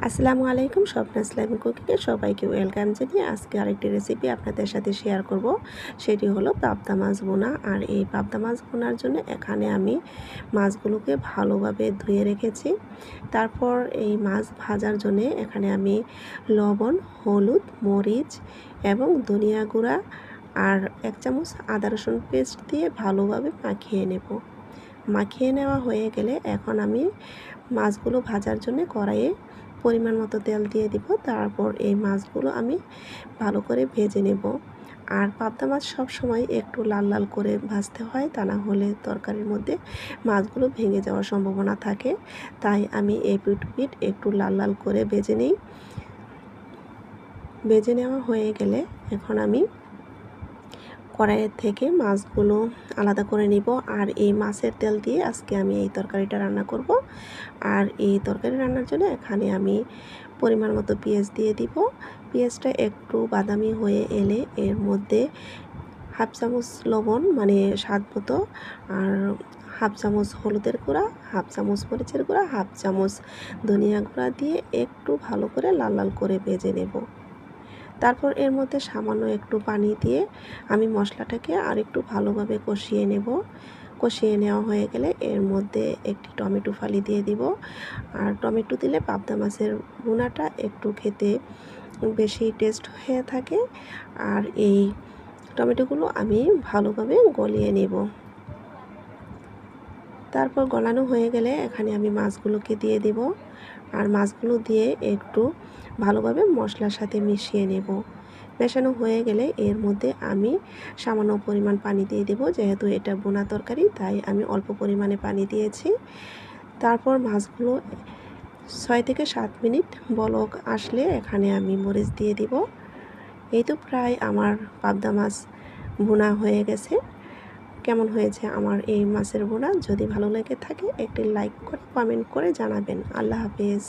আসসালামু আলাইকুম, স্বপ্না ইসলামিক কুকিংয়ে সবাইকে ওয়েলকাম জানিয়ে আজকে আরেকটি রেসিপি আপনাদের সাথে শেয়ার করব। সেটি হলো পাবদা মাছ ভুনা। আর এই পাবদা মাছ ভুনার জন্য এখানে আমি মাছগুলোকে ভালোভাবে ধুয়ে রেখেছি। তারপর এই মাছ ভাজার জন্য এখানে আমি লবণ, হলুদ, মরিচ এবং ধনিয়া গুঁড়া আর 1 চামচ আদা রসুন পেস্ট দিয়ে ভালোভাবে মাখিয়ে নেব। মাখিয়ে নেওয়া হয়ে গেলে এখন আমি মাছগুলো ভাজার জন্য কড়াইয়ে পরিমাণ মতো তেল দিয়ে দিব। তারপর এই মাছগুলো আমি ভালো করে ভেজে নেব। আর পাবদা মাছ সবসময় একটু লাল লাল করে ভাজতে হয়, তা না হলে তরকারির মধ্যে মাছগুলো ভেঙে যাওয়ার সম্ভাবনা থাকে। তাই আমি এই পিঠ একটু লাল লাল করে ভেজে নিই। ভেজে নেওয়া হয়ে গেলে এখন আমি কড়াইয়ের থেকে মাছগুলো আলাদা করে নিব। আর এই মাছের তেল দিয়ে আজকে আমি এই তরকারিটা রান্না করব। আর এই তরকারি রান্নার জন্য এখানে আমি পরিমাণ মতো পেঁয়াজ দিয়ে দিব। পেঁয়াজটা একটু বাদামি হয়ে এলে এর মধ্যে 1/2 চামচ লবণ মানে স্বাদ মতো, আর 1/2 চামচ হলুদের গুঁড়া, 1/2 চামচ মরিচের গুঁড়া, 1/2 চামচ ধনিয়া গুঁড়া দিয়ে একটু ভালো করে লাল লাল করে ভেজে নেব। তারপর এর মধ্যে সামান্য একটু পানি দিয়ে আমি মশলাটাকে আরেকটু ভালোভাবে কষিয়ে নেব। কষিয়ে নেওয়া হয়ে গেলে এর মধ্যে একটি টমেটো ফালি দিয়ে দিব। আর টমেটো দিলে পাবদা মাছের ভুনাটা একটু খেতে বেশি টেস্ট হয়ে থাকে। আর এই টমেটোগুলো আমি ভালোভাবে গলিয়ে নেব। তারপর গলানো হয়ে গেলে এখানে আমি মাছগুলোকে দিয়ে দিব। আর মাছগুলো দিয়ে একটু ভালোভাবে মশলার সাথে মিশিয়ে নেব। মেশানো হয়ে গেলে এর মধ্যে আমি সামান্য পরিমাণ পানি দিয়ে দেব। যেহেতু এটা ভুনা তরকারি তাই আমি অল্প পরিমাণে পানি দিয়েছি। তারপর মাছগুলো 6 থেকে 7 মিনিট বলক আসলে এখানে আমি মরিচ দিয়ে দিব। এই তো প্রায় আমার পাবদা মাছ ভুনা হয়ে গেছে। কেমন হয়েছে আমার এই মাছের ভুনা? যদি ভালো লেগে থাকে একটি লাইক করে কমেন্ট করে জানাবেন। আল্লাহ হাফেজ।